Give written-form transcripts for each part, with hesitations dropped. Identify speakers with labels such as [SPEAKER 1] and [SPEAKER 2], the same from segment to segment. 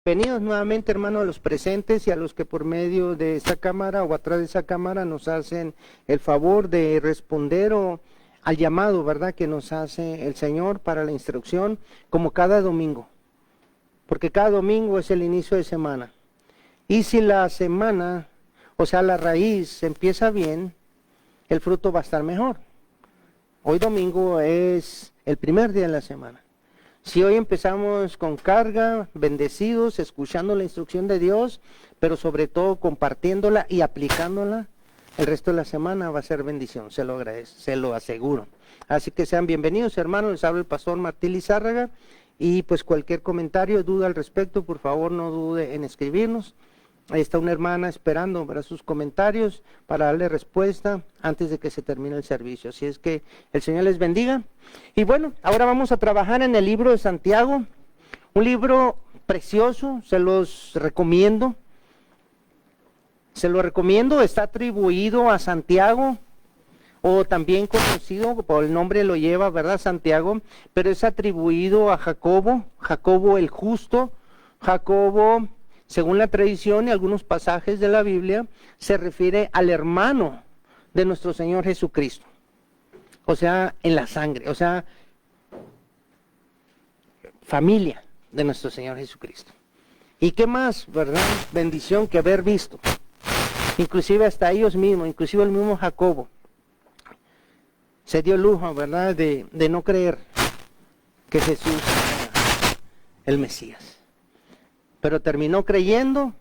[SPEAKER 1] Bienvenidos nuevamente, hermanos, a los presentes y a los que por medio de esta cámara o atrás de esa cámara nos hacen el favor de responder al llamado, ¿verdad?, que nos hace el Señor para la instrucción, como cada domingo. Porque cada domingo es el inicio de semana. Y si la semana, o sea, la raíz empieza bien, el fruto va a estar mejor. Hoy domingo es el primer día de la semana. Si hoy empezamos con carga, bendecidos, escuchando la instrucción de Dios, pero sobre todo compartiéndola y aplicándola, el resto de la semana va a ser bendición, se lo agradezco, se lo aseguro. Así que sean bienvenidos, hermanos, les habla el pastor Martín Lizárraga, y pues cualquier comentario, duda al respecto, por favor no dude en escribirnos. Ahí está una hermana esperando para sus comentarios, para darle respuesta antes de que se termine el servicio. Así es que el Señor les bendiga. Y bueno, ahora vamos a trabajar en el libro de Santiago, un libro precioso, se los recomiendo. Se lo recomiendo, está atribuido a Santiago, o también conocido, por el nombre lo lleva, ¿verdad?, Santiago, pero es atribuido a Jacobo, Jacobo el justo. Jacobo, según la tradición y algunos pasajes de la Biblia, se refiere al hermano de nuestro Señor Jesucristo. O sea, en la sangre, o sea, familia de nuestro Señor Jesucristo. ¿Y qué más, verdad? Bendición que haber visto. Inclusive hasta ellos mismos, inclusive el mismo Jacobo, se dio lujo, ¿verdad?, de no creer que Jesús era el Mesías. Pero terminó creyendo,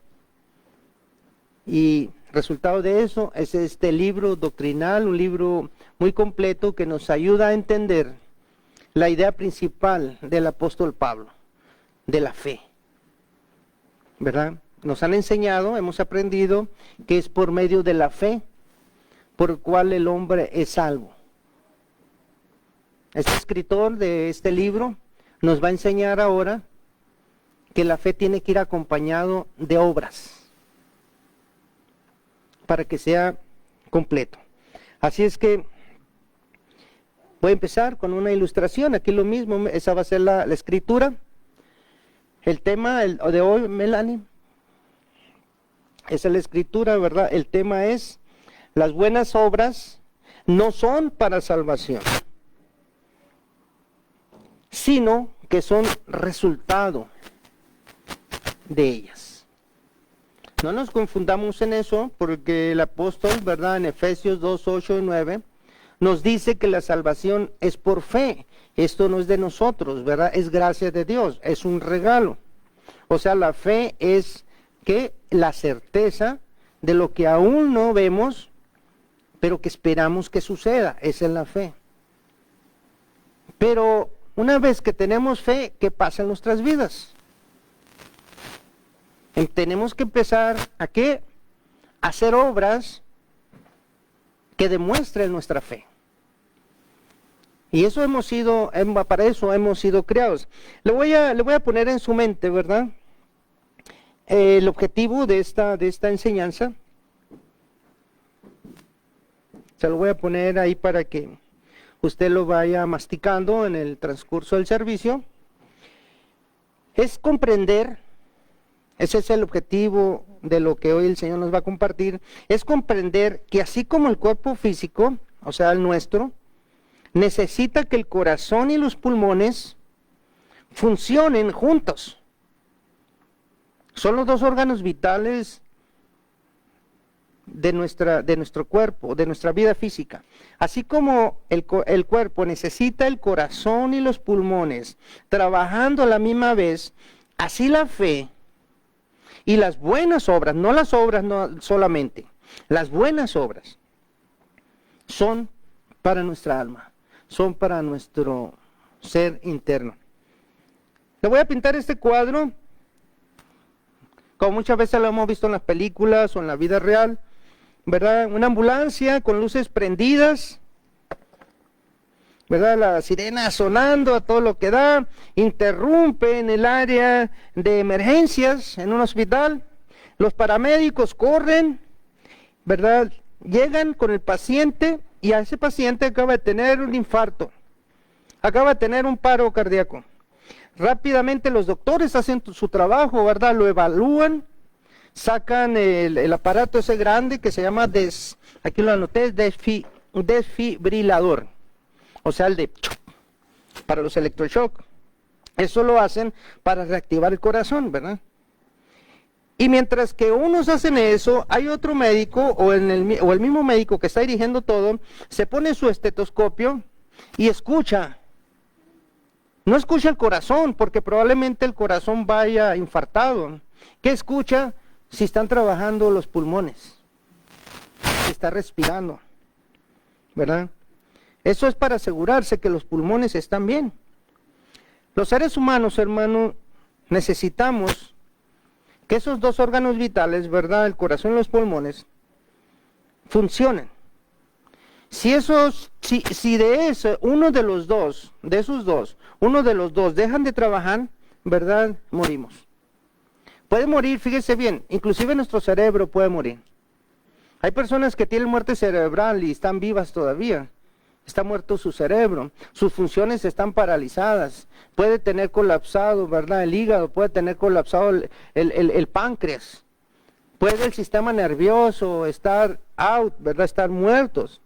[SPEAKER 1] y resultado de eso es este libro doctrinal, un libro muy completo que nos ayuda a entender la idea principal del apóstol Pablo, de la fe, ¿verdad? Nos han enseñado, hemos aprendido que es por medio de la fe por el cual el hombre es salvo. Este escritor de este libro nos va a enseñar ahora que la fe tiene que ir acompañado de obras para que sea completo. Así es que voy a empezar con una ilustración. Aquí lo mismo, esa va a ser la escritura. El tema de hoy, Melanie, esa es la escritura, ¿verdad? El tema es: las buenas obras no son para salvación, sino que son resultado de ellas. No nos confundamos en eso, porque el apóstol, ¿verdad?, en Efesios 2, 8 y 9, nos dice que la salvación es por fe. Esto no es de nosotros, ¿verdad? Es gracia de Dios, es un regalo. O sea, la fe es que la certeza de lo que aún no vemos, pero que esperamos que suceda. Esa es la fe. Pero una vez que tenemos fe, ¿qué pasa en nuestras vidas? Tenemos que empezar ¿a qué? A hacer obras que demuestren nuestra fe. Y eso para eso hemos sido creados. Le voy a poner en su mente, ¿verdad?, el objetivo de esta enseñanza. Se lo voy a poner ahí para que usted lo vaya masticando en el transcurso del servicio. Es comprender, ese es el objetivo de lo que hoy el Señor nos va a compartir, es comprender que así como el cuerpo físico, o sea, el nuestro, necesita que el corazón y los pulmones funcionen juntos. Son los dos órganos vitales de nuestro cuerpo, de nuestra vida física. Así como el cuerpo necesita el corazón y los pulmones trabajando a la misma vez, así la fe y las buenas obras, no las obras no solamente, las buenas obras son para nuestra alma, son para nuestro ser interno. Le voy a pintar este cuadro, como muchas veces lo hemos visto en las películas o en la vida real, ¿verdad? Una ambulancia con luces prendidas, ¿verdad? La sirena sonando a todo lo que da, interrumpe en el área de emergencias en un hospital, los paramédicos corren, ¿verdad? Llegan con el paciente, y a ese paciente acaba de tener un infarto, acaba de tener un paro cardíaco. rápidamente los doctores hacen su trabajo, ¿verdad? Lo evalúan, sacan el aparato ese grande que se llama, aquí lo anoté, desfibrilador, o sea, para los electroshock. Eso lo hacen para reactivar el corazón, ¿verdad? Y mientras que unos hacen eso, hay otro médico o el mismo médico que está dirigiendo todo, se pone su estetoscopio y escucha. No escucha el corazón, porque probablemente el corazón vaya infartado. ¿Qué escucha? Si están trabajando los pulmones, si está respirando, ¿verdad? Eso es para asegurarse que los pulmones están bien. Los seres humanos, hermano, necesitamos que esos dos órganos vitales, ¿verdad?, el corazón y los pulmones, funcionen. Si de eso, uno de los dos, uno de los dos dejan de trabajar, ¿verdad?, morimos. Puede morir, fíjese bien, inclusive nuestro cerebro puede morir. Hay personas que tienen muerte cerebral y están vivas todavía. Está muerto su cerebro, sus funciones están paralizadas, puede tener colapsado, ¿verdad?, el hígado, puede tener colapsado el páncreas, puede el sistema nervioso estar out, ¿verdad?, estar muertos.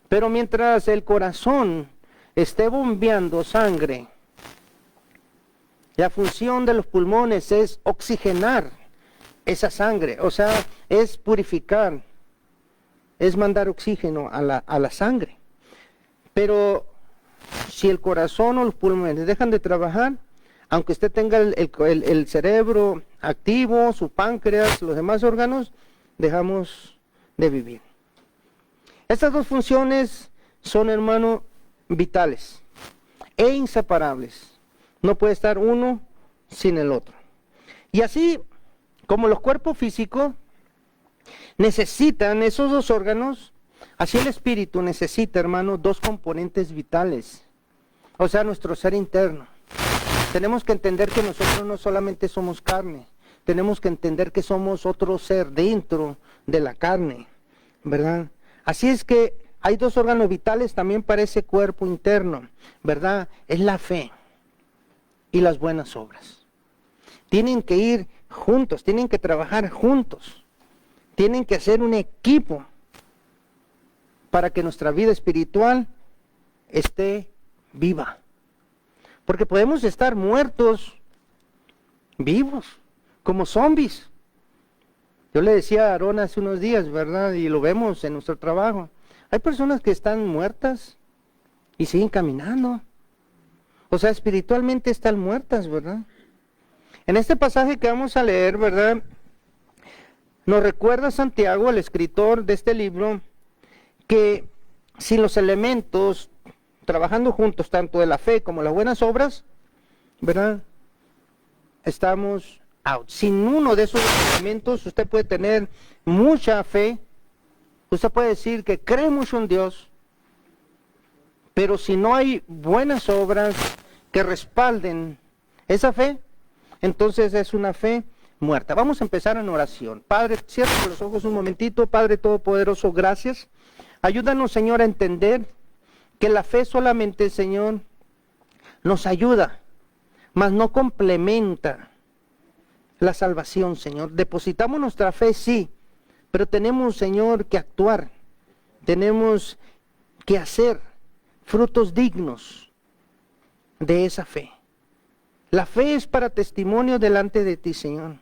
[SPEAKER 1] Pero mientras el corazón esté bombeando sangre, la función de los pulmones es oxigenar esa sangre, o sea, es purificar, es mandar oxígeno a la sangre. Pero si el corazón o los pulmones dejan de trabajar, aunque usted tenga el cerebro activo, su páncreas, los demás órganos, dejamos de vivir. Estas dos funciones son, hermano, vitales e inseparables. No puede estar uno sin el otro. Y así como los cuerpos físicos necesitan esos dos órganos, así el espíritu necesita, hermano, dos componentes vitales, o sea, nuestro ser interno. Tenemos que entender que nosotros no solamente somos carne, tenemos que entender que somos otro ser dentro de la carne, ¿verdad? Así es que hay dos órganos vitales también para ese cuerpo interno, ¿verdad? Es la fe y las buenas obras. Tienen que ir juntos, tienen que trabajar juntos, tienen que hacer un equipo para que nuestra vida espiritual esté viva. Porque podemos estar muertos, vivos, como zombies. Yo le decía a Aarón hace unos días, ¿verdad? Y lo vemos en nuestro trabajo. Hay personas que están muertas y siguen caminando. O sea, espiritualmente están muertas, ¿verdad? En este pasaje que vamos a leer, ¿verdad?, nos recuerda Santiago, el escritor de este libro, que sin los elementos, trabajando juntos, tanto de la fe como las buenas obras, ¿verdad?, estamos out. Sin uno de esos elementos, usted puede tener mucha fe, usted puede decir que cree mucho en Dios, pero si no hay buenas obras que respalden esa fe, entonces es una fe muerta. Vamos a empezar en oración. Padre, cierra los ojos un momentito. Padre Todopoderoso, gracias. Ayúdanos, Señor, a entender que la fe solamente, Señor, nos ayuda, mas no complementa la salvación, Señor. Depositamos nuestra fe, sí, pero tenemos, Señor, que actuar. Tenemos que hacer frutos dignos de esa fe. La fe es para testimonio delante de ti, Señor.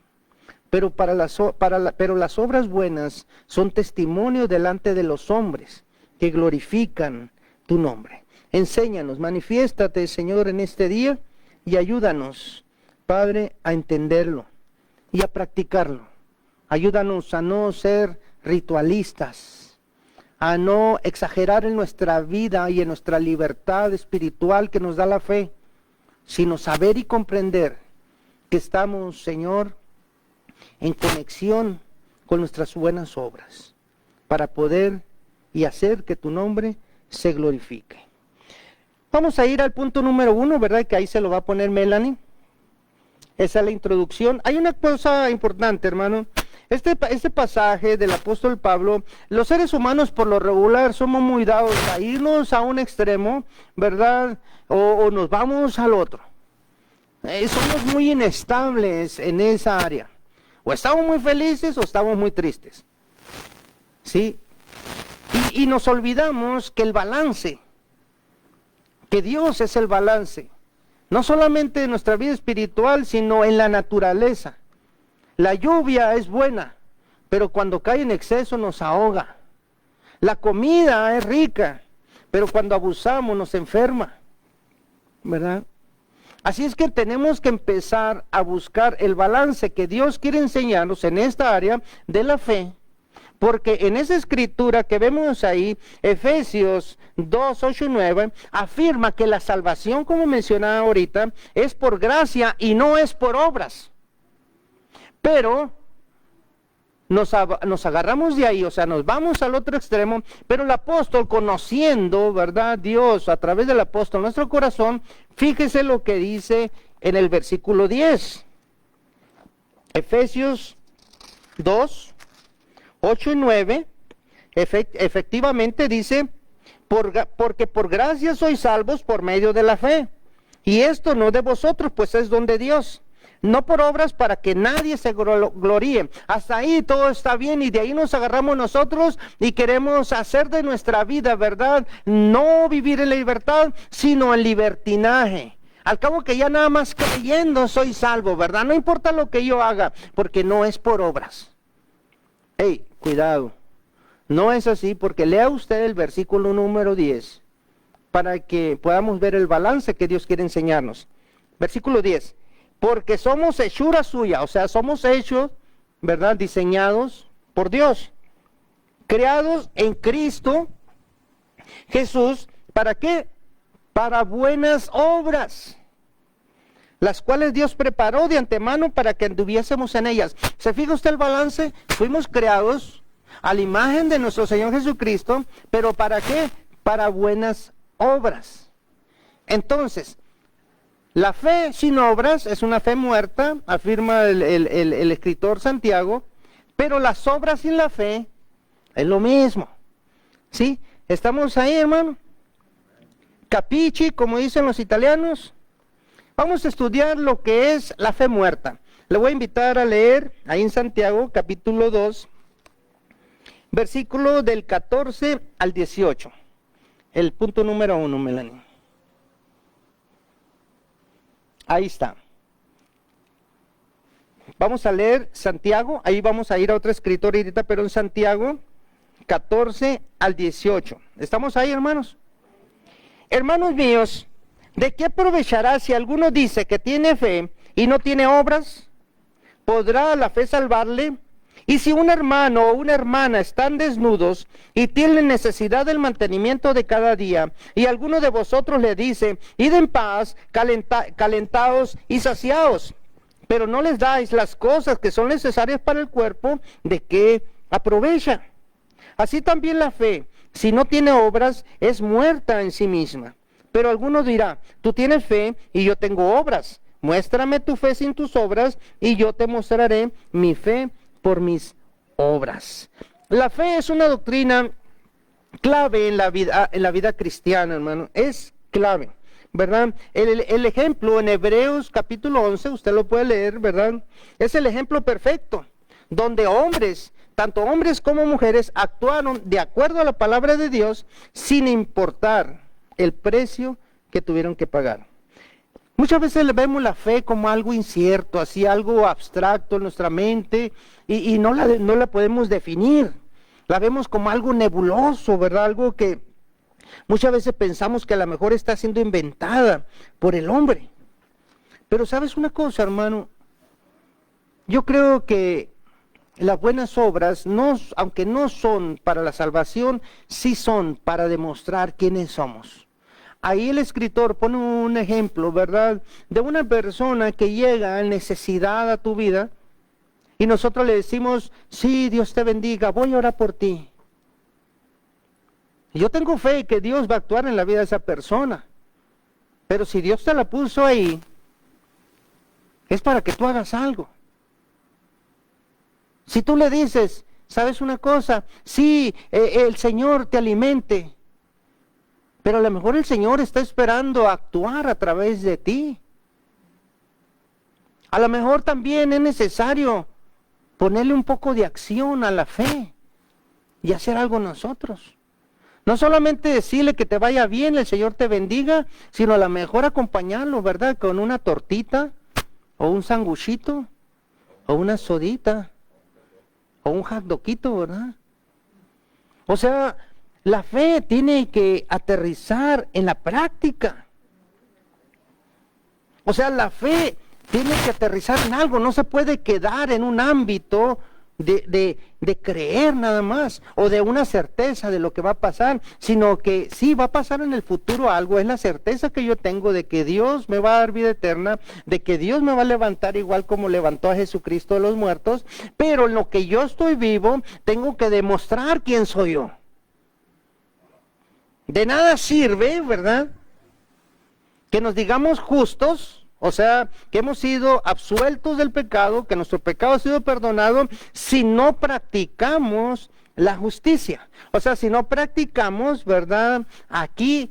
[SPEAKER 1] Pero pero las obras buenas son testimonio delante de los hombres que glorifican tu nombre. Enséñanos, manifiéstate, Señor, en este día y ayúdanos, Padre, a entenderlo y a practicarlo. Ayúdanos a no ser ritualistas, a no exagerar en nuestra vida y en nuestra libertad espiritual que nos da la fe, sino saber y comprender que estamos, Señor, en conexión con nuestras buenas obras, para poder y hacer que tu nombre se glorifique. Vamos a ir al punto número 1, ¿verdad? Que ahí se lo va a poner Melanie. Esa es la introducción. Hay una cosa importante, hermano. Este pasaje del apóstol Pablo, los seres humanos por lo regular somos muy dados a irnos a un extremo, ¿verdad? O nos vamos al otro. somos muy inestables en esa área. O estamos muy felices o estamos muy tristes. ¿Sí? Y nos olvidamos que el balance, que Dios es el balance, no solamente en nuestra vida espiritual, sino en la naturaleza. La lluvia es buena, pero cuando cae en exceso nos ahoga. La comida es rica, pero cuando abusamos nos enferma, ¿verdad? Así es que tenemos que empezar a buscar el balance que Dios quiere enseñarnos en esta área de la fe, porque en esa escritura que vemos ahí, Efesios 2, 8 y 9, afirma que la salvación, como mencionaba ahorita, es por gracia y no es por obras. Pero nos agarramos de ahí, o sea, nos vamos al otro extremo, pero el apóstol, conociendo, ¿verdad?, Dios a través del apóstol nuestro corazón, fíjese lo que dice en el versículo 10. Efesios 2, 8 y 9, efectivamente dice, porque por gracia sois salvos por medio de la fe, y esto no de vosotros, pues es don de Dios, no por obras para que nadie se gloríe. Hasta ahí todo está bien y de ahí nos agarramos nosotros y queremos hacer de nuestra vida, ¿verdad? No vivir en la libertad, sino en libertinaje. Al cabo que ya nada más creyendo soy salvo, ¿verdad? No importa lo que yo haga, porque no es por obras. ¡Ey, cuidado! No es así, porque lea usted el versículo número 10 para que podamos ver el balance que Dios quiere enseñarnos. Versículo 10. Porque somos hechura suya, o sea, somos hechos, ¿verdad?, diseñados por Dios, creados en Cristo Jesús, ¿para qué? Para buenas obras, las cuales Dios preparó de antemano para que anduviésemos en ellas. ¿Se fija usted el balance? Fuimos creados a la imagen de nuestro Señor Jesucristo, pero ¿para qué? Para buenas obras. Entonces, la fe sin obras es una fe muerta, afirma el escritor Santiago, pero las obras sin la fe es lo mismo. ¿Sí? ¿Estamos ahí, hermano? Capichi, como dicen los italianos. Vamos a estudiar lo que es la fe muerta. Le voy a invitar a leer ahí en Santiago, capítulo 2, versículo del 14 al 18. El punto número 1, Melanie. Ahí está. Vamos a leer Santiago, ahí vamos a ir a otro escritor ahorita, pero en Santiago 14 al 18. ¿Estamos ahí, hermanos? Hermanos míos, ¿de qué aprovechará si alguno dice que tiene fe y no tiene obras? ¿Podrá la fe salvarle? Y si un hermano o una hermana están desnudos y tienen necesidad del mantenimiento de cada día, y alguno de vosotros le dice, id en paz, calentaos y saciaos, pero no les dais las cosas que son necesarias para el cuerpo, ¿de qué aprovecha? Así también la fe, si no tiene obras, es muerta en sí misma. Pero alguno dirá, tú tienes fe y yo tengo obras. Muéstrame tu fe sin tus obras y yo te mostraré mi fe por mis obras. La fe es una doctrina clave en la vida cristiana, hermano. Es clave, ¿verdad? El ejemplo en Hebreos capítulo 11, usted lo puede leer, ¿verdad? Es el ejemplo perfecto, donde hombres, tanto hombres como mujeres, actuaron de acuerdo a la palabra de Dios sin importar el precio que tuvieron que pagar. Muchas veces vemos la fe como algo incierto, así algo abstracto en nuestra mente y no la podemos definir. La vemos como algo nebuloso, ¿verdad? Algo que muchas veces pensamos que a lo mejor está siendo inventada por el hombre. Pero ¿sabes una cosa, hermano? Yo creo que las buenas obras, aunque no son para la salvación, sí son para demostrar quiénes somos. Ahí el escritor pone un ejemplo, ¿verdad?, de una persona que llega en necesidad a tu vida y nosotros le decimos, sí, Dios te bendiga, voy a orar por ti. Yo tengo fe que Dios va a actuar en la vida de esa persona, pero si Dios te la puso ahí, es para que tú hagas algo. Si tú le dices, ¿sabes una cosa? Sí, el Señor te alimente. Pero a lo mejor el Señor está esperando actuar a través de ti. A lo mejor también es necesario ponerle un poco de acción a la fe y hacer algo nosotros. No solamente decirle que te vaya bien, el Señor te bendiga, sino a lo mejor acompañarlo, ¿verdad? Con una tortita, o un sanguchito, o una sodita, o un hot dogito, ¿verdad? O sea, la fe tiene que aterrizar en la práctica. O sea, la fe tiene que aterrizar en algo, no se puede quedar en un ámbito de creer nada más, o de una certeza de lo que va a pasar, sino que sí va a pasar en el futuro algo, es la certeza que yo tengo de que Dios me va a dar vida eterna, de que Dios me va a levantar igual como levantó a Jesucristo de los muertos, pero en lo que yo estoy vivo, tengo que demostrar quién soy yo. De nada sirve, ¿verdad?, que nos digamos justos, o sea, que hemos sido absueltos del pecado, que nuestro pecado ha sido perdonado, si no practicamos la justicia. O sea, si no practicamos, ¿verdad?, aquí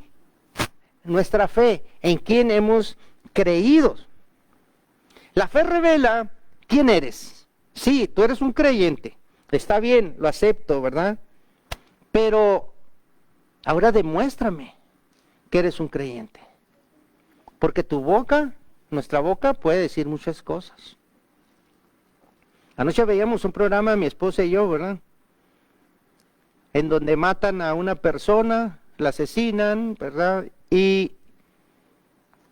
[SPEAKER 1] nuestra fe, en quién hemos creído. La fe revela quién eres. Sí, tú eres un creyente, está bien, lo acepto, ¿verdad? Pero ahora demuéstrame que eres un creyente. Porque tu boca, nuestra boca, puede decir muchas cosas. Anoche veíamos un programa, mi esposa y yo, ¿verdad?, en donde matan a una persona, la asesinan, ¿verdad?, y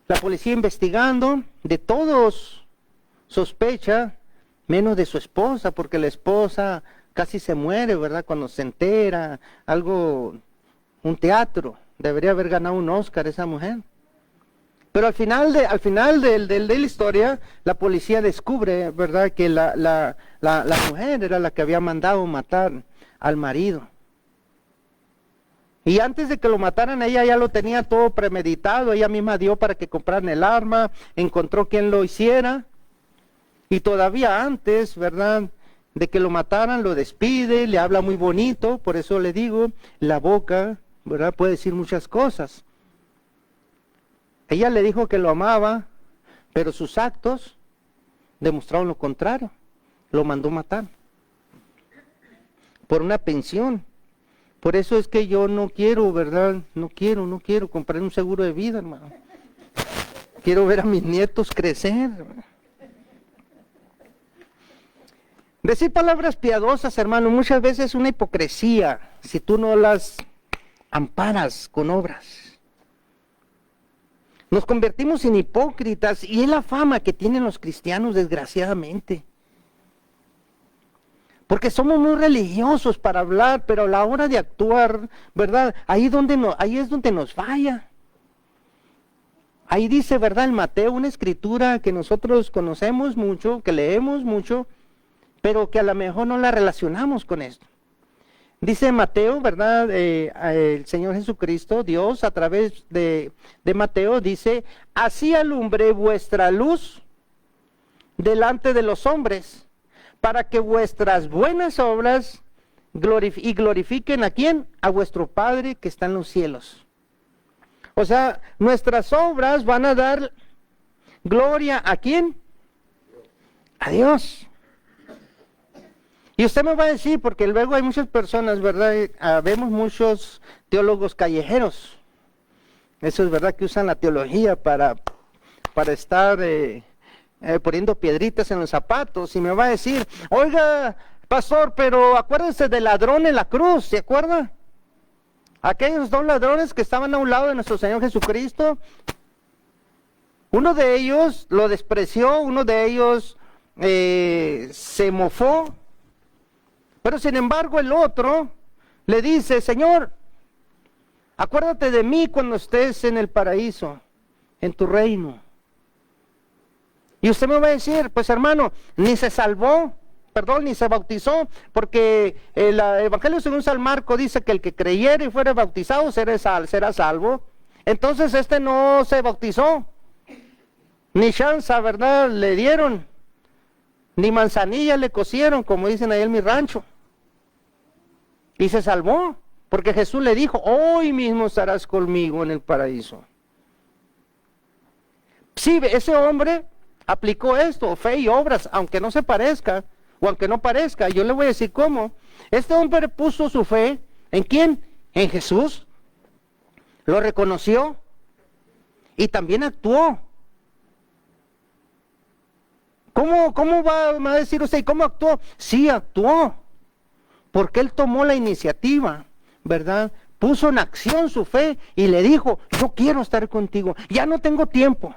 [SPEAKER 1] la policía investigando, de todos sospecha, menos de su esposa, porque la esposa casi se muere, ¿verdad?, cuando se entera, algo, un teatro, debería haber ganado un Oscar esa mujer. Pero al final de la historia, la policía descubre, ¿verdad?, que la mujer era la que había mandado matar al marido. Y antes de que lo mataran, ella ya lo tenía todo premeditado, ella misma dio para que compraran el arma, encontró quien lo hiciera, y todavía antes, ¿verdad?, de que lo mataran, lo despide, le habla muy bonito, por eso le digo, la boca, ¿verdad?, puede decir muchas cosas. Ella le dijo que lo amaba, pero sus actos demostraron lo contrario. Lo mandó matar por una pensión. Por eso es que yo no quiero, ¿verdad? No quiero comprar un seguro de vida, hermano. Quiero ver a mis nietos crecer. Decir palabras piadosas, hermano, muchas veces es una hipocresía si tú no las amparas con obras. Nos convertimos en hipócritas y es la fama que tienen los cristianos, desgraciadamente. Porque somos muy religiosos para hablar, pero a la hora de actuar, ¿verdad?, ahí es donde nos falla. Ahí dice, ¿verdad?, en Mateo, una escritura que nosotros conocemos mucho, que leemos mucho, pero que a lo mejor no la relacionamos con esto. Dice Mateo, ¿verdad?, el Señor Jesucristo, Dios, a través de Mateo, dice, así alumbre vuestra luz delante de los hombres, para que vuestras buenas obras glorifiquen ¿a quién? A vuestro Padre que está en los cielos. O sea, nuestras obras van a dar gloria ¿a quién? A Dios. Y usted me va a decir, porque luego hay muchas personas, ¿verdad? Vemos muchos teólogos callejeros. Eso es verdad, que usan la teología para estar poniendo piedritas en los zapatos. Y me va a decir, oiga, pastor, pero acuérdese del ladrón en la cruz, ¿se acuerda? Aquellos dos ladrones que estaban a un lado de nuestro Señor Jesucristo. Uno de ellos lo despreció, uno de ellos se mofó. Pero sin embargo el otro le dice, Señor, acuérdate de mí cuando estés en el paraíso, en tu reino. Y usted me va a decir, pues hermano, ni se salvó, ni se bautizó, porque el Evangelio según San Marcos dice que el que creyere y fuere bautizado será salvo. Entonces este no se bautizó, ni chanza, ¿verdad?, le dieron, ni manzanilla le cosieron, como dicen ahí en mi rancho. Y se salvó, porque Jesús le dijo, hoy mismo estarás conmigo en el paraíso. Sí, ese hombre aplicó esto, fe y obras, aunque no se parezca, o aunque no parezca. Yo le voy a decir cómo. Este hombre puso su fe, ¿en quién? En Jesús. Lo reconoció y también actuó. ¿Cómo va a decir usted? ¿Cómo actuó? Sí, actuó. Porque él tomó la iniciativa, ¿verdad? Puso en acción su fe y le dijo, yo quiero estar contigo. Ya no tengo tiempo,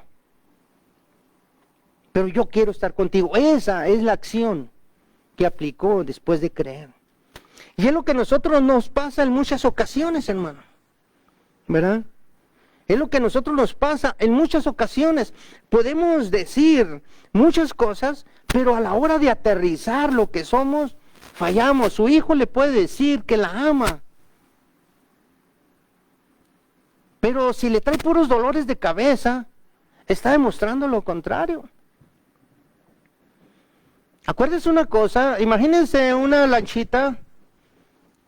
[SPEAKER 1] pero yo quiero estar contigo. Esa es la acción que aplicó después de creer. Y es lo que a nosotros nos pasa en muchas ocasiones, hermano, ¿verdad? Es lo que a nosotros nos pasa en muchas ocasiones. Podemos decir muchas cosas, pero a la hora de aterrizar lo que somos, fallamos. Su hijo le puede decir que la ama, pero si le trae puros dolores de cabeza, está demostrando lo contrario. Acuérdese una cosa, imagínense una lanchita,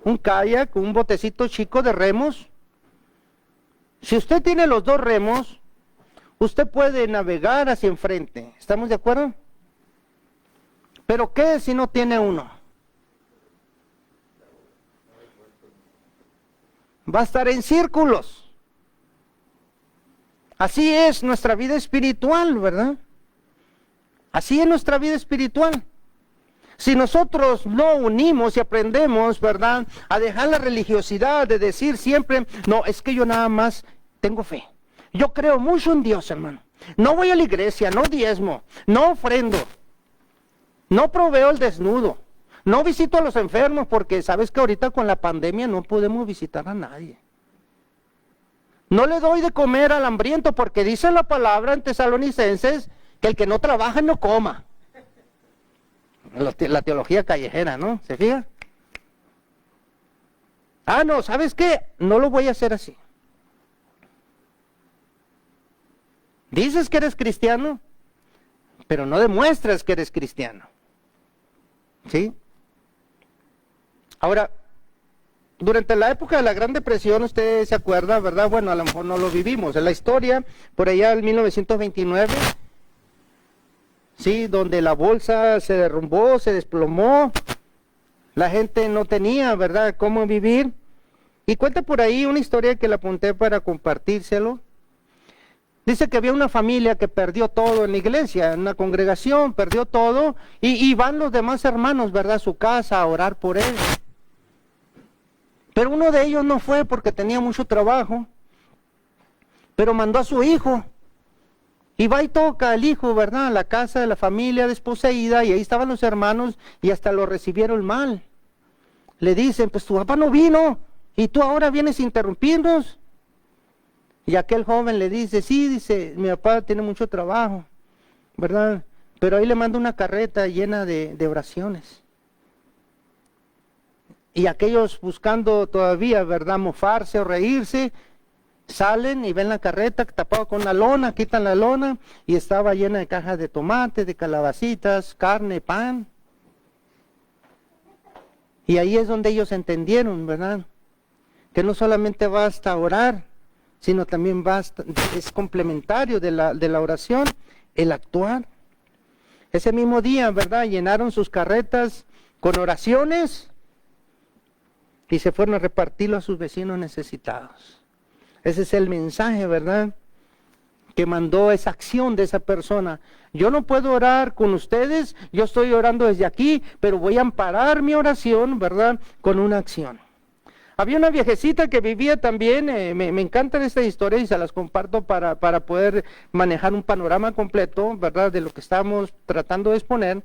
[SPEAKER 1] un kayak, un botecito chico de remos. Si usted tiene los dos remos, usted puede navegar hacia enfrente. ¿Estamos de acuerdo? ¿Pero qué si no tiene uno? Va a estar en círculos. Así es nuestra vida espiritual, ¿verdad? Así es nuestra vida espiritual. Si nosotros no unimos y aprendemos, ¿verdad?, a dejar la religiosidad de decir siempre, no, es que yo nada más tengo fe. Yo creo mucho en Dios, hermano. No voy a la iglesia, no diezmo, no ofrendo, no proveo el desnudo, no visito a los enfermos porque sabes que ahorita con la pandemia no podemos visitar a nadie. No le doy de comer al hambriento porque dice la palabra en Tesalonicenses que el que no trabaja no coma. La teología callejera, ¿no? ¿Se fija? Ah, no, ¿sabes qué? No lo voy a hacer así. Dices que eres cristiano, pero no demuestras que eres cristiano. ¿Sí? Ahora, durante la época de la Gran Depresión, usted se acuerda, ¿verdad? Bueno, a lo mejor no lo vivimos. En la historia, por allá en 1929... sí, donde la bolsa se derrumbó, se desplomó, la gente no tenía, ¿verdad?, cómo vivir. Y cuenta por ahí una historia que le apunté para compartírselo. Dice que había una familia que perdió todo en la iglesia, en una congregación, perdió todo, y van los demás hermanos, ¿verdad?, a su casa a orar por él. Pero uno de ellos no fue porque tenía mucho trabajo, pero mandó a su hijo. Y va y toca al hijo, ¿verdad?, a la casa de la familia desposeída, y ahí estaban los hermanos, y hasta lo recibieron mal. Le dicen, pues tu papá no vino, y tú ahora vienes a interrumpirnos. Y aquel joven le dice, sí, dice, mi papá tiene mucho trabajo, ¿verdad?, pero ahí le mando una carreta llena de oraciones. Y aquellos buscando todavía, ¿verdad?, mofarse o reírse, salen y ven la carreta tapada con una lona, quitan la lona y estaba llena de cajas de tomate, de calabacitas, carne, pan. Y ahí es donde ellos entendieron, ¿verdad?, que no solamente basta orar, sino también basta, es complementario de la oración, el actuar. Ese mismo día, ¿verdad?, llenaron sus carretas con oraciones y se fueron a repartirlo a sus vecinos necesitados. Ese es el mensaje, ¿verdad?, que mandó esa acción de esa persona. Yo no puedo orar con ustedes, yo estoy orando desde aquí, pero voy a amparar mi oración, ¿verdad?, con una acción. Había una viejecita que vivía también, me encantan estas historias y se las comparto para poder manejar un panorama completo, ¿verdad?, de lo que estamos tratando de exponer.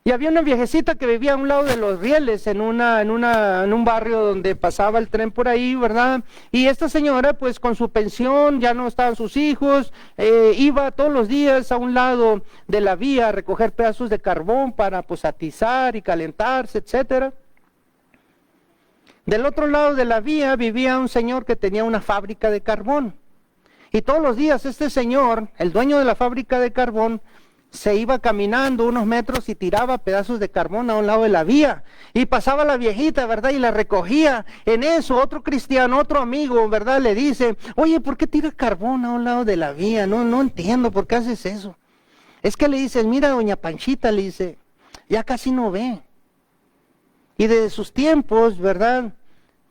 [SPEAKER 1] Y había una viejecita que vivía a un lado de los rieles, en un barrio donde pasaba el tren por ahí, ¿verdad? Y esta señora, pues con su pensión, ya no estaban sus hijos, iba todos los días a un lado de la vía a recoger pedazos de carbón para pues atizar y calentarse, etcétera. Del otro lado de la vía vivía un señor que tenía una fábrica de carbón. Y todos los días este señor, el dueño de la fábrica de carbón, se iba caminando unos metros y tiraba pedazos de carbón a un lado de la vía. Y pasaba la viejita, ¿verdad? Y la recogía. En eso, otro cristiano, otro amigo, ¿verdad? Le dice, oye, ¿por qué tiras carbón a un lado de la vía? No entiendo, ¿por qué haces eso? Es que le dices, mira, doña Panchita, le dice, ya casi no ve. Y desde sus tiempos, ¿verdad?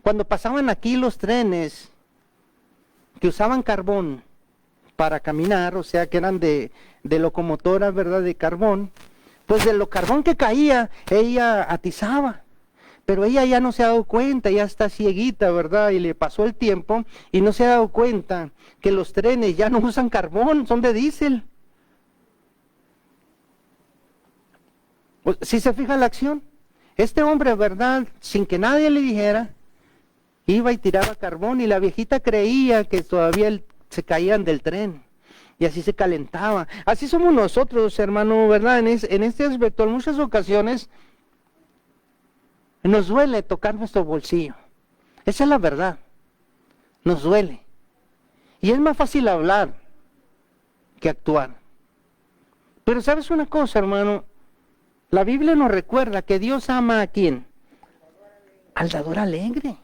[SPEAKER 1] Cuando pasaban aquí los trenes que usaban carbón para caminar, o sea, que eran de locomotoras, ¿verdad?, de carbón, pues de lo carbón que caía, ella atizaba. Pero ella ya no se ha dado cuenta, ya está cieguita, ¿verdad? Y le pasó el tiempo y no se ha dado cuenta que los trenes ya no usan carbón, son de diésel. ¿Sí se fija la acción? Este hombre, ¿verdad?, sin que nadie le dijera, iba y tiraba carbón y la viejita creía que todavía se caían del tren y así se calentaba. Así somos nosotros, hermano, ¿verdad? En este aspecto, en muchas ocasiones nos duele tocar nuestro bolsillo. Esa es la verdad. Nos duele. Y es más fácil hablar que actuar. Pero ¿sabes una cosa, hermano? La Biblia nos recuerda que Dios ama ¿a quién? Al dador alegre.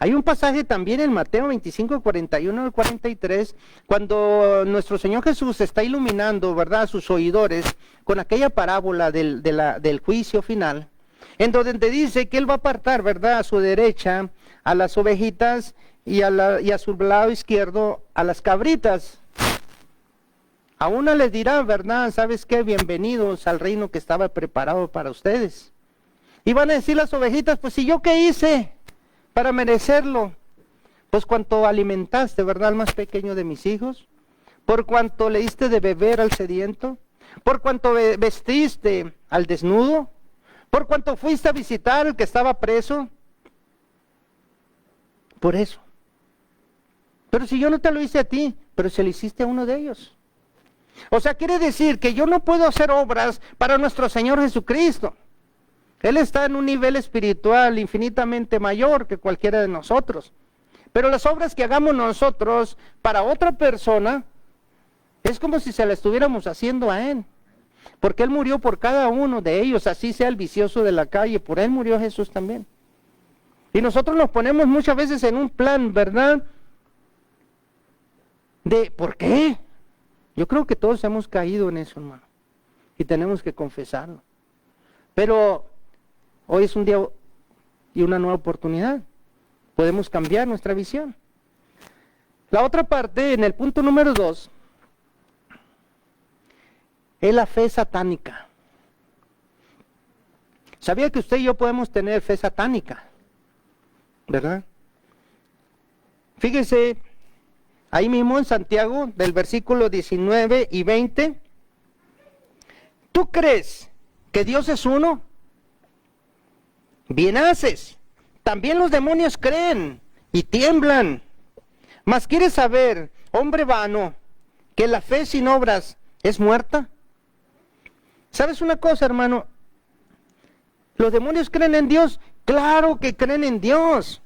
[SPEAKER 1] Hay un pasaje también en Mateo 25, 41 al 43, cuando nuestro Señor Jesús está iluminando, ¿verdad?, a sus oidores con aquella parábola del juicio final, en donde dice que Él va a apartar, ¿verdad?, a su derecha a las ovejitas y a su lado izquierdo a las cabritas. A una les dirá, ¿verdad?, ¿sabes qué? Bienvenidos al reino que estaba preparado para ustedes. Y van a decir las ovejitas, pues, ¿y yo qué hice para merecerlo? Pues cuanto alimentaste, ¿verdad?, al más pequeño de mis hijos, por cuanto le diste de beber al sediento, por cuanto vestiste al desnudo, por cuanto fuiste a visitar al que estaba preso, por eso. Pero si yo no te lo hice a ti, pero se lo hiciste a uno de ellos. O sea, quiere decir que yo no puedo hacer obras para nuestro Señor Jesucristo. Él está en un nivel espiritual infinitamente mayor que cualquiera de nosotros. Pero las obras que hagamos nosotros para otra persona, es como si se la estuviéramos haciendo a Él. Porque Él murió por cada uno de ellos, así sea el vicioso de la calle, por Él murió Jesús también. Y nosotros nos ponemos muchas veces en un plan, ¿verdad?, de ¿por qué? Yo creo que todos hemos caído en eso, hermano. Y tenemos que confesarlo. Pero hoy es un día y una nueva oportunidad. Podemos cambiar nuestra visión. La otra parte, en el punto número 2, es la fe satánica. ¿Sabía que usted y yo podemos tener fe satánica? ¿Verdad? Fíjese, ahí mismo en Santiago, del versículo 19 y 20, ¿tú crees que Dios es uno? Bien haces. También los demonios creen y tiemblan. Mas ¿quieres saber, hombre vano, que la fe sin obras es muerta? ¿Sabes una cosa, hermano? ¿Los demonios creen en Dios? Claro que creen en Dios.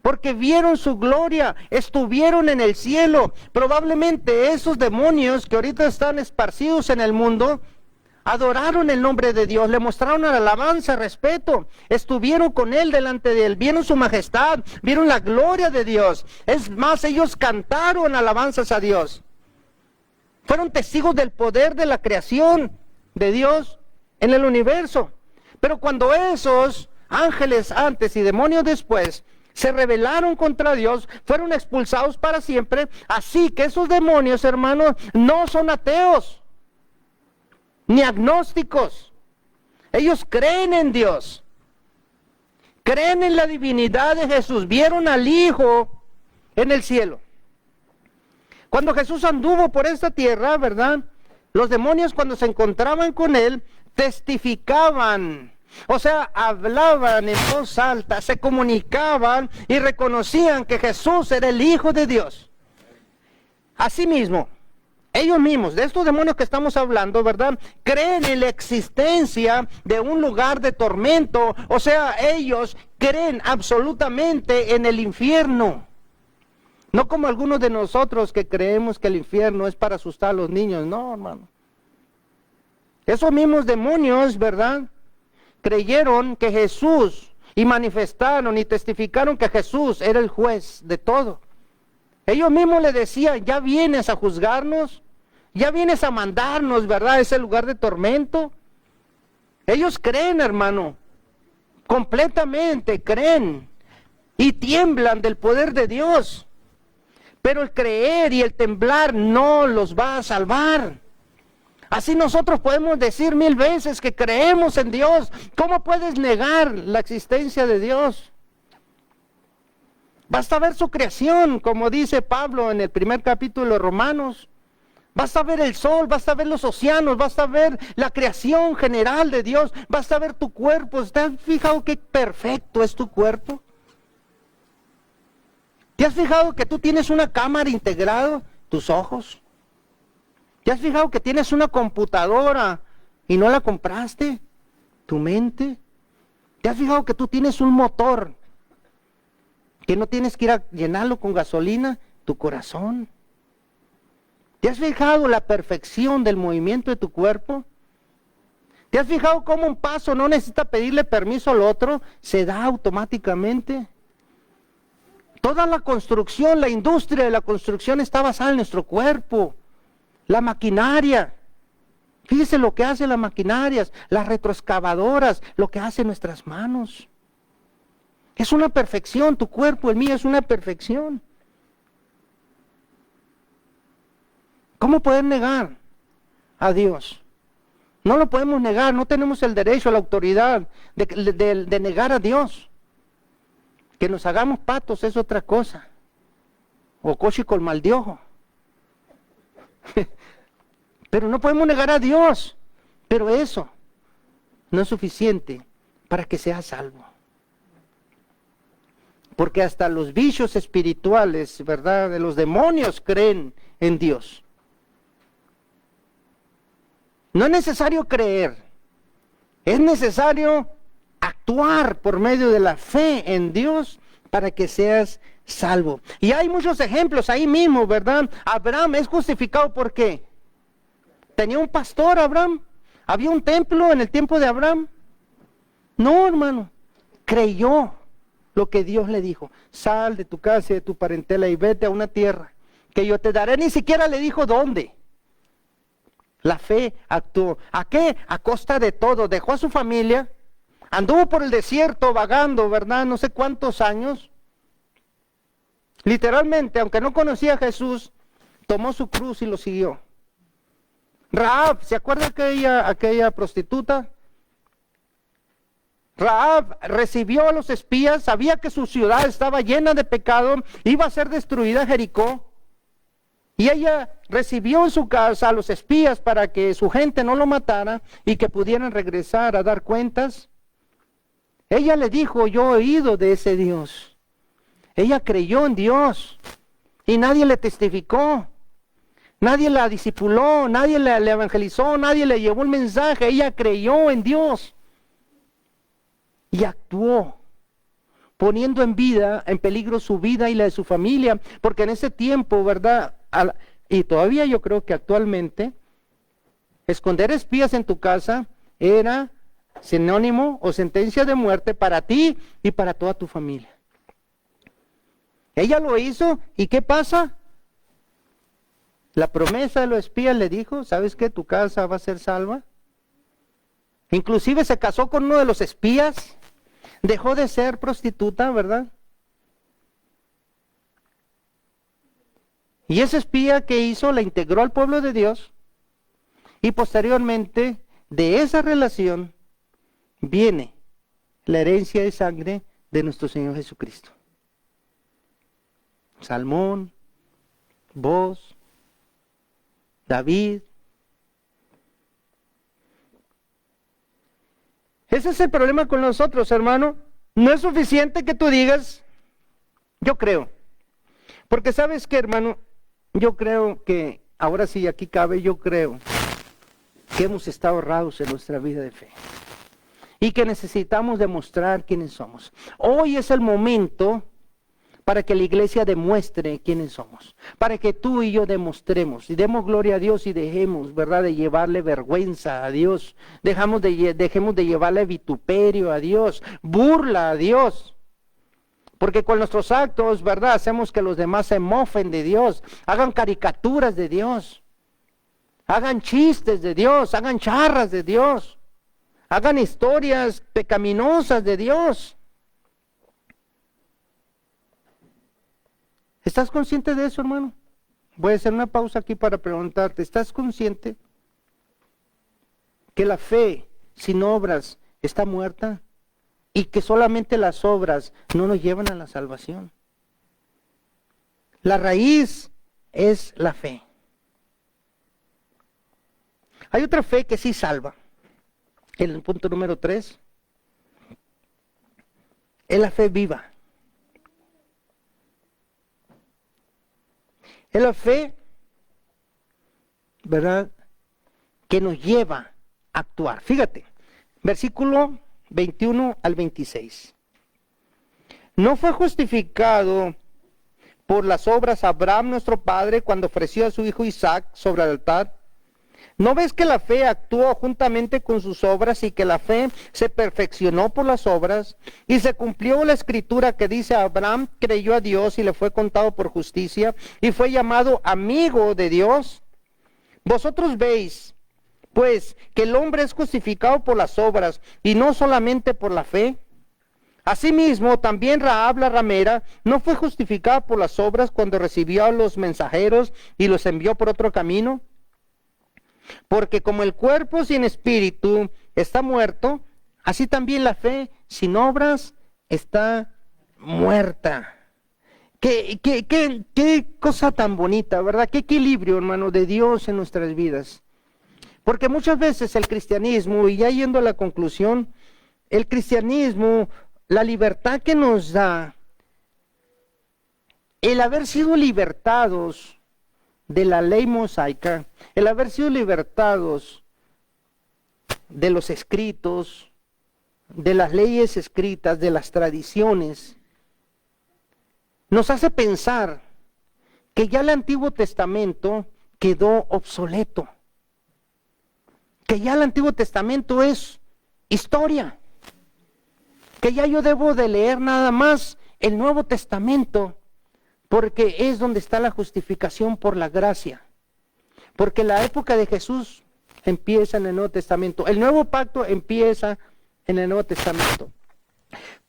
[SPEAKER 1] Porque vieron su gloria, estuvieron en el cielo. Probablemente esos demonios que ahorita están esparcidos en el mundo, adoraron el nombre de Dios, le mostraron alabanza, respeto, estuvieron con Él, delante de Él, vieron su majestad, vieron la gloria de Dios. Es más, ellos cantaron alabanzas a Dios. Fueron testigos del poder de la creación de Dios en el universo. Pero cuando esos ángeles antes y demonios después se rebelaron contra Dios, fueron expulsados para siempre. Así que esos demonios, hermanos, no son ateos ni agnósticos. Ellos creen en Dios, creen en la divinidad de Jesús, vieron al Hijo en el cielo. Cuando Jesús anduvo por esta tierra, ¿verdad?, los demonios, cuando se encontraban con Él, testificaban. O sea, hablaban en voz alta, se comunicaban y reconocían que Jesús era el Hijo de Dios. Asimismo, ellos mismos, de estos demonios que estamos hablando, ¿verdad?, creen en la existencia de un lugar de tormento. O sea, ellos creen absolutamente en el infierno. No como algunos de nosotros que creemos que el infierno es para asustar a los niños. No, hermano. Esos mismos demonios, ¿verdad?, creyeron que Jesús, y manifestaron y testificaron que Jesús era el juez de todo. Ellos mismos le decían, ya vienes a juzgarnos, ya vienes a mandarnos, ¿verdad?, a ese lugar de tormento. Ellos creen, hermano, completamente creen y tiemblan del poder de Dios. Pero el creer y el temblar no los va a salvar. Así nosotros podemos decir 1000 veces que creemos en Dios. ¿Cómo puedes negar la existencia de Dios? Basta ver su creación, como dice Pablo en el primer capítulo de Romanos. Basta ver el sol, basta ver los océanos, basta ver la creación general de Dios, basta ver tu cuerpo. ¿Te has fijado qué perfecto es tu cuerpo? ¿Te has fijado que tú tienes una cámara integrada? Tus ojos. ¿Te has fijado que tienes una computadora y no la compraste? Tu mente. ¿Te has fijado que tú tienes un motor que no tienes que ir a llenarlo con gasolina? Tu corazón. ¿Te has fijado la perfección del movimiento de tu cuerpo? ¿Te has fijado cómo un paso no necesita pedirle permiso al otro? Se da automáticamente. Toda la construcción, la industria de la construcción está basada en nuestro cuerpo. La maquinaria, fíjese lo que hacen las maquinarias, las retroexcavadoras, lo que hacen nuestras manos. Es una perfección, tu cuerpo, el mío es una perfección. ¿Cómo poder negar a Dios? No lo podemos negar, no tenemos el derecho, la autoridad de negar a Dios. Que nos hagamos patos es otra cosa. O coche con mal de ojo. Pero no podemos negar a Dios. Pero eso no es suficiente para que seas salvo. Porque hasta los bichos espirituales, ¿verdad?, de los demonios creen en Dios. No es necesario creer. Es necesario actuar por medio de la fe en Dios para que seas salvo. Y hay muchos ejemplos ahí mismo, ¿verdad? Abraham es justificado ¿por qué? ¿Tenía un pastor Abraham? ¿Había un templo en el tiempo de Abraham? No, hermano. Creyó lo que Dios le dijo. Sal de tu casa y de tu parentela y vete a una tierra que yo te daré. Ni siquiera le dijo dónde. La fe actuó. ¿A qué? A costa de todo. Dejó a su familia. Anduvo por el desierto vagando, ¿verdad? No sé cuántos años. Literalmente, aunque no conocía a Jesús, tomó su cruz y lo siguió. Rahab, ¿se acuerda aquella prostituta? Rahab recibió a los espías, sabía que su ciudad estaba llena de pecado, iba a ser destruida Jericó. Y ella recibió en su casa a los espías para que su gente no lo matara y que pudieran regresar a dar cuentas. Ella le dijo, yo he oído de ese Dios. Ella creyó en Dios y nadie le testificó. Nadie la discipuló, nadie le evangelizó, nadie le llevó el mensaje. Ella creyó en Dios y actuó, poniendo en peligro su vida y la de su familia, porque en ese tiempo, ¿verdad? Y todavía yo creo que actualmente, esconder espías en tu casa era sinónimo o sentencia de muerte para ti y para toda tu familia. Ella lo hizo, ¿y qué pasa? La promesa de los espías le dijo, ¿sabes qué? Tu casa va a ser salva. Inclusive se casó con uno de los espías, dejó de ser prostituta, ¿verdad? Y ese espía que hizo la integró al pueblo de Dios y posteriormente de esa relación viene la herencia de sangre de nuestro Señor Jesucristo. Salmón, vos, David. Ese es el problema con nosotros, hermano. No es suficiente que tú digas, yo creo. Porque sabes qué, hermano, yo creo que, ahora sí, aquí cabe, yo creo que hemos estado errados en nuestra vida de fe. Y que necesitamos demostrar quiénes somos. Hoy es el momento para que la iglesia demuestre quiénes somos, para que tú y yo demostremos y demos gloria a Dios y dejemos, ¿verdad?, de llevarle vergüenza a Dios, dejemos de llevarle vituperio a Dios, burla a Dios. Porque con nuestros actos, ¿verdad?, hacemos que los demás se mofen de Dios, hagan caricaturas de Dios, hagan chistes de Dios, hagan charras de Dios, hagan historias pecaminosas de Dios. ¿Estás consciente de eso, hermano? Voy a hacer una pausa aquí para preguntarte, ¿estás consciente que la fe sin obras está muerta? Y que solamente las obras no nos llevan a la salvación. La raíz es la fe. Hay otra fe que sí salva. El punto número 3 es la fe viva. Es la fe, ¿verdad?, que nos lleva a actuar. Fíjate, versículo 21 al 26. ¿No fue justificado por las obras Abraham nuestro padre cuando ofreció a su hijo Isaac sobre el altar? ¿No ves que la fe actuó juntamente con sus obras y que la fe se perfeccionó por las obras? Y se cumplió la escritura que dice: Abraham creyó a Dios y le fue contado por justicia y fue llamado amigo de Dios. Vosotros veis pues que el hombre es justificado por las obras y no solamente por la fe. Asimismo, también Rahab la ramera no fue justificada por las obras cuando recibió a los mensajeros y los envió por otro camino. Porque como el cuerpo sin espíritu está muerto, así también la fe sin obras está muerta. Qué cosa tan bonita, ¿verdad? Qué equilibrio, hermano, de Dios en nuestras vidas. Porque muchas veces el cristianismo, y ya yendo a la conclusión, el cristianismo, la libertad que nos da, el haber sido libertados de la ley mosaica, el haber sido libertados de los escritos, de las leyes escritas, de las tradiciones, nos hace pensar que ya el Antiguo Testamento quedó obsoleto, que ya el Antiguo Testamento es historia, que ya yo debo de leer nada más el Nuevo Testamento, porque es donde está la justificación por la gracia. Porque la época de Jesús empieza en el Nuevo Testamento. El nuevo pacto empieza en el Nuevo Testamento.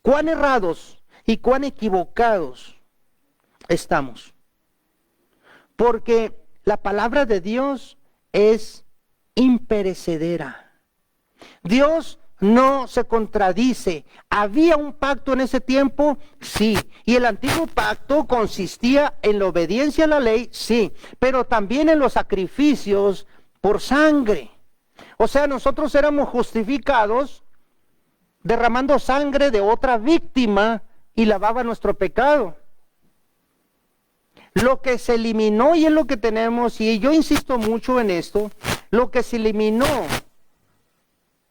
[SPEAKER 1] ¿Cuán errados y cuán equivocados estamos? Porque la palabra de Dios es imperecedera. Dios no se contradice. ¿Había un pacto en ese tiempo? Sí. ¿Y el antiguo pacto consistía en la obediencia a la ley? Sí. Pero también en los sacrificios por sangre. O sea, nosotros éramos justificados derramando sangre de otra víctima y lavaba nuestro pecado. Lo que se eliminó, y es lo que tenemos, y yo insisto mucho en esto, lo que se eliminó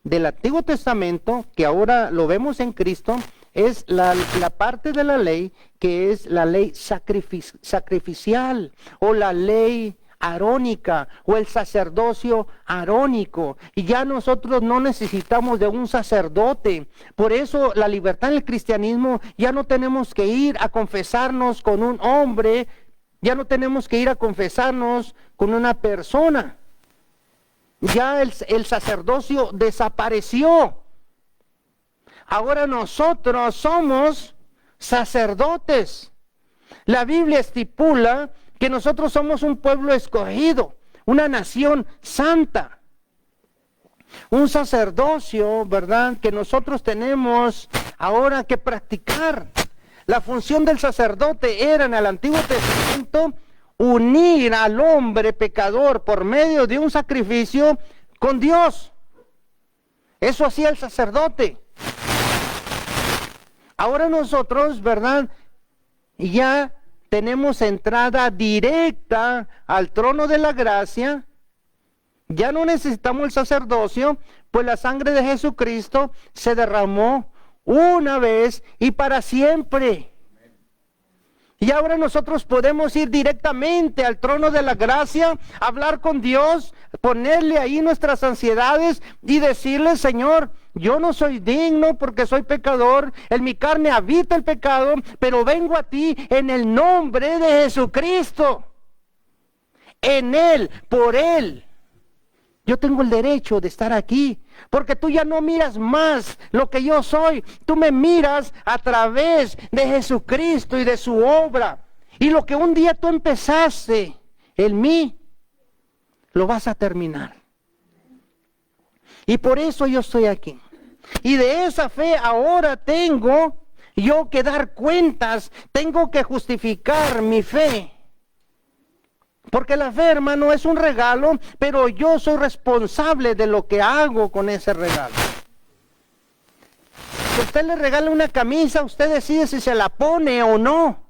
[SPEAKER 1] del Antiguo Testamento, que ahora lo vemos en Cristo, es la parte de la ley que es la ley sacrificial, o la ley arónica, o el sacerdocio arónico. Y ya nosotros no necesitamos de un sacerdote. Por eso la libertad en el cristianismo, ya no tenemos que ir a confesarnos con un hombre, ya no tenemos que ir a confesarnos con una persona. Ya el sacerdocio desapareció. Ahora nosotros somos sacerdotes. La Biblia estipula que nosotros somos un pueblo escogido, una nación santa, un sacerdocio, ¿verdad?, que nosotros tenemos ahora que practicar. La función del sacerdote era en el Antiguo Testamento unir al hombre pecador por medio de un sacrificio con Dios. Eso hacía el sacerdote. Ahora nosotros, ¿verdad?, ya tenemos entrada directa al trono de la gracia. Ya no necesitamos el sacerdocio, pues la sangre de Jesucristo se derramó una vez y para siempre. Y ahora nosotros podemos ir directamente al trono de la gracia, hablar con Dios, ponerle ahí nuestras ansiedades y decirle: Señor, yo no soy digno porque soy pecador, en mi carne habita el pecado, pero vengo a ti en el nombre de Jesucristo. En Él, por Él, yo tengo el derecho de estar aquí, porque tú ya no miras más lo que yo soy, tú me miras a través de Jesucristo y de su obra. Y lo que un día tú empezaste en mí, lo vas a terminar. Y por eso yo estoy aquí. Y de esa fe ahora tengo yo que dar cuentas, tengo que justificar mi fe. Porque la fe, hermano, es un regalo, pero yo soy responsable de lo que hago con ese regalo. Si usted le regala una camisa, usted decide si se la pone o no.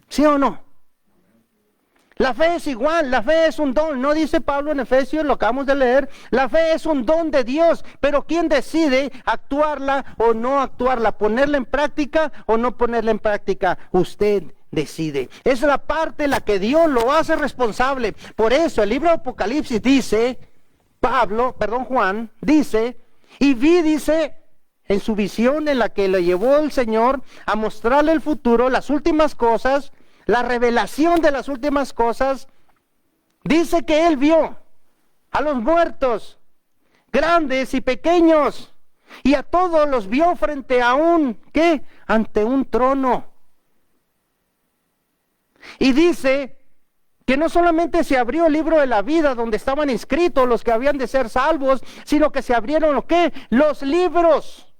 [SPEAKER 1] ¿Sí o no? La fe es igual, la fe es un don. No dice Pablo en Efesios, lo acabamos de leer, la fe es un don de Dios, pero ¿quién decide actuarla o no actuarla? ¿Ponerla en práctica o no ponerla en práctica? Usted decide. Es la parte en la que Dios lo hace responsable. Por eso el libro de Apocalipsis dice, Juan dice, y vi, dice, en su visión en la que le llevó el Señor a mostrarle el futuro, las últimas cosas, la revelación de las últimas cosas, dice que él vio a los muertos, grandes y pequeños, y a todos los vio frente a ante un trono. Y dice que no solamente se abrió el libro de la vida donde estaban inscritos los que habían de ser salvos, sino que se abrieron los libros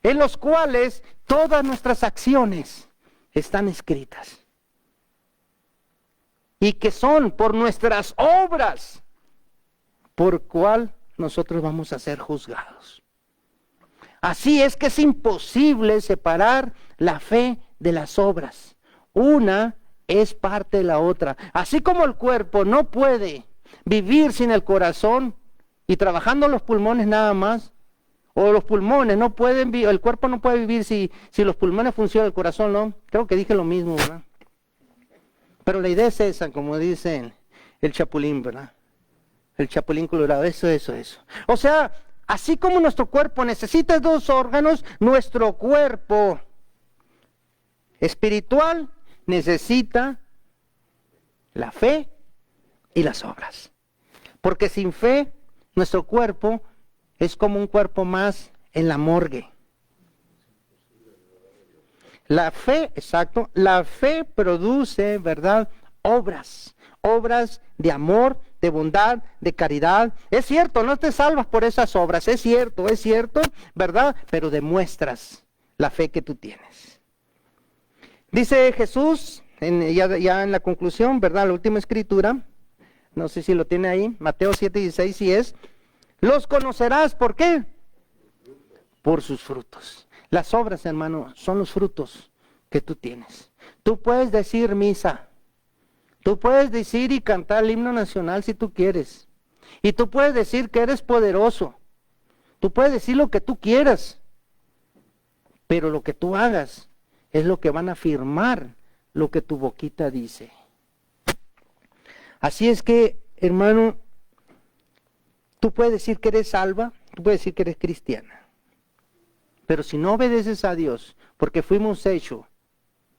[SPEAKER 1] en los cuales todas nuestras acciones están escritas. Y que son por nuestras obras por cual nosotros vamos a ser juzgados. Así es que es imposible separar la fe de las obras. Una es parte de la otra. Así como el cuerpo no puede vivir sin el corazón y trabajando los pulmones nada más, o los pulmones no pueden vivir, el cuerpo no puede vivir si los pulmones funcionan, el corazón no. Creo que dije lo mismo, ¿verdad? Pero la idea es esa, como dicen el chapulín, ¿verdad? El chapulín colorado, eso. O sea, así como nuestro cuerpo necesita dos órganos, nuestro cuerpo espiritual necesita la fe y las obras. Porque sin fe, nuestro cuerpo es como un cuerpo más en la morgue. La fe, exacto, la fe produce, ¿verdad? Obras de amor, de bondad, de caridad. Es cierto, no te salvas por esas obras, es cierto, ¿verdad? Pero demuestras la fe que tú tienes. Dice Jesús, ya en la conclusión, ¿verdad? La última escritura, no sé si lo tiene ahí, Mateo 7:16, si es, los conocerás, ¿por qué? Por sus frutos. Las obras, hermano, son los frutos que tú tienes. Tú puedes decir misa, tú puedes decir y cantar el himno nacional si tú quieres, y tú puedes decir que eres poderoso, tú puedes decir lo que tú quieras, pero lo que tú hagas es lo que van a afirmar lo que tu boquita dice. Así es que, hermano, tú puedes decir que eres salva, tú puedes decir que eres cristiana. Pero si no obedeces a Dios, porque fuimos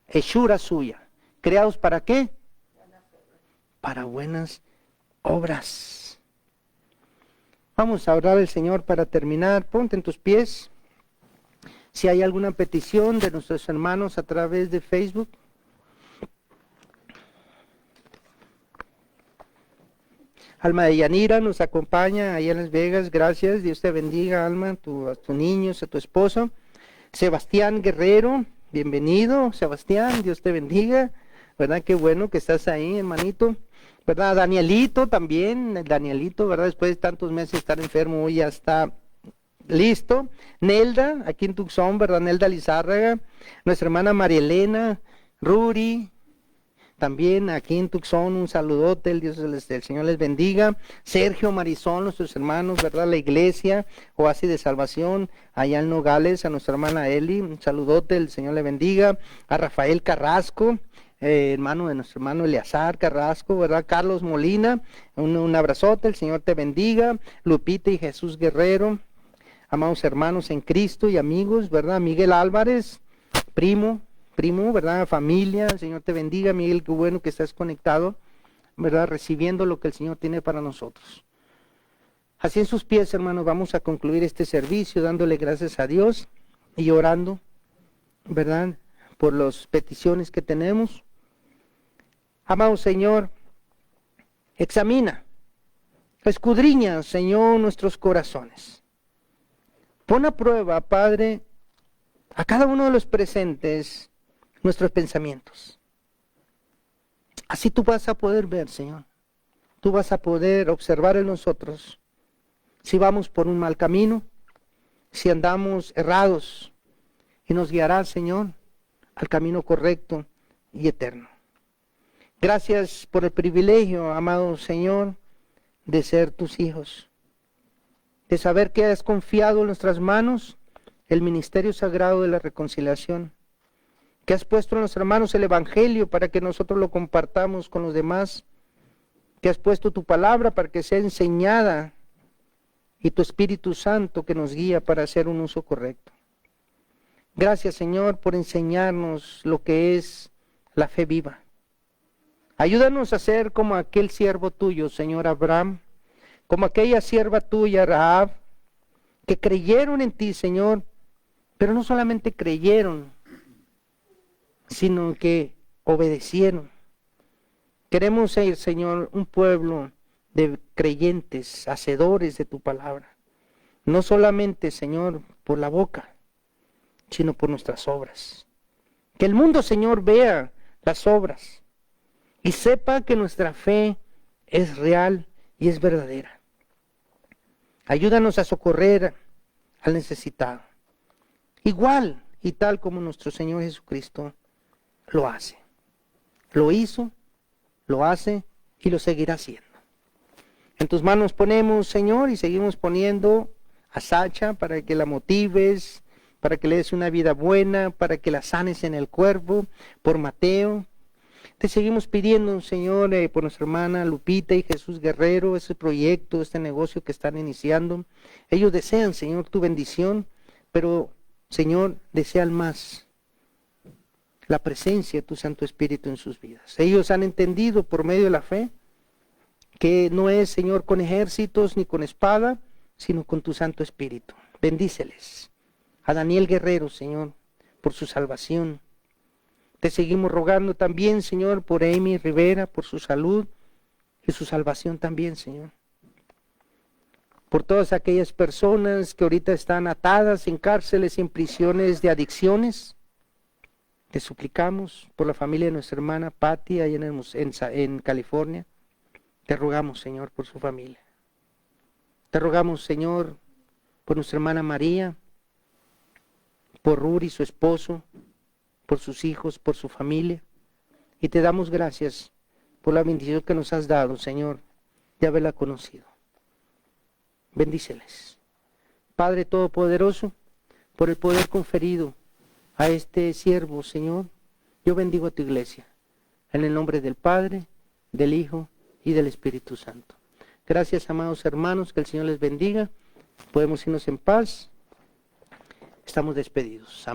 [SPEAKER 1] hechura suya, ¿creados para qué? Para buenas obras. Vamos a orar al Señor para terminar. Ponte en tus pies. Si hay alguna petición de nuestros hermanos a través de Facebook. Alma de Yanira nos acompaña allá en Las Vegas, gracias, Dios te bendiga, Alma, a tus niños, a tu esposo. Sebastián Guerrero, bienvenido, Sebastián, Dios te bendiga, ¿verdad? Qué bueno que estás ahí, hermanito, ¿verdad? Danielito también, ¿verdad? Después de tantos meses de estar enfermo, hoy ya está listo. Nelda, aquí en Tucson, ¿verdad? Nelda Lizárraga, nuestra hermana María Elena, Ruri, también aquí en Tucson, un saludote, el Señor les bendiga. Sergio, Marisol, nuestros hermanos, ¿verdad? La iglesia, Oasis de Salvación, allá en Nogales, a nuestra hermana Eli, un saludote, el Señor le bendiga. A Rafael Carrasco, hermano de nuestro hermano Eleazar Carrasco, ¿verdad? Carlos Molina, un abrazote, el Señor te bendiga. Lupita y Jesús Guerrero, amados hermanos en Cristo y amigos, ¿verdad? Miguel Álvarez, primo, ¿verdad? Familia, el Señor te bendiga. Miguel, qué bueno que estás conectado, ¿verdad? Recibiendo lo que el Señor tiene para nosotros. Así en sus pies, hermanos, vamos a concluir este servicio dándole gracias a Dios y orando, ¿verdad? Por las peticiones que tenemos. Amado Señor, examina, escudriña, Señor, nuestros corazones. Pon a prueba, Padre, a cada uno de los presentes nuestros pensamientos. Así tú vas a poder ver, Señor. Tú vas a poder observar en nosotros si vamos por un mal camino, si andamos errados, y nos guiarás, Señor, al camino correcto y eterno. Gracias por el privilegio, amado Señor, de ser tus hijos, de saber que has confiado en nuestras manos el ministerio sagrado de la reconciliación, que has puesto en nuestras manos el Evangelio para que nosotros lo compartamos con los demás, que has puesto tu palabra para que sea enseñada y tu Espíritu Santo que nos guía para hacer un uso correcto. Gracias, Señor, por enseñarnos lo que es la fe viva. Ayúdanos a ser como aquel siervo tuyo, Señor Abraham, como aquella sierva tuya, Rahab, que creyeron en ti, Señor, pero no solamente creyeron, sino que obedecieron. Queremos ser, Señor, un pueblo de creyentes, hacedores de tu palabra. No solamente, Señor, por la boca, sino por nuestras obras. Que el mundo, Señor, vea las obras y sepa que nuestra fe es real y es verdadera. Ayúdanos a socorrer al necesitado, igual y tal como nuestro Señor Jesucristo lo hace. Lo hizo, lo hace y lo seguirá haciendo. En tus manos ponemos, Señor, y seguimos poniendo a Sacha para que la motives, para que le des una vida buena, para que la sanes en el cuerpo, por Mateo. Te seguimos pidiendo, Señor, por nuestra hermana Lupita y Jesús Guerrero, ese proyecto, este negocio que están iniciando. Ellos desean, Señor, tu bendición, pero, Señor, desean más la presencia de tu Santo Espíritu en sus vidas. Ellos han entendido por medio de la fe que no es, Señor, con ejércitos ni con espada, sino con tu Santo Espíritu. Bendíceles. A Daniel Guerrero, Señor, por su salvación. Te seguimos rogando también, Señor, por Amy Rivera, por su salud y su salvación también, Señor. Por todas aquellas personas que ahorita están atadas en cárceles y en prisiones de adicciones. Te suplicamos por la familia de nuestra hermana Patty, allá en California. Te rogamos, Señor, por su familia. Te rogamos, Señor, por nuestra hermana María, por Ruri, su esposo, por sus hijos, por su familia. Y te damos gracias por la bendición que nos has dado, Señor, de haberla conocido. Bendíceles. Padre Todopoderoso, por el poder conferido a este siervo, Señor, yo bendigo a tu iglesia. En el nombre del Padre, del Hijo y del Espíritu Santo. Gracias, amados hermanos, que el Señor les bendiga. Podemos irnos en paz. Estamos despedidos. Amén.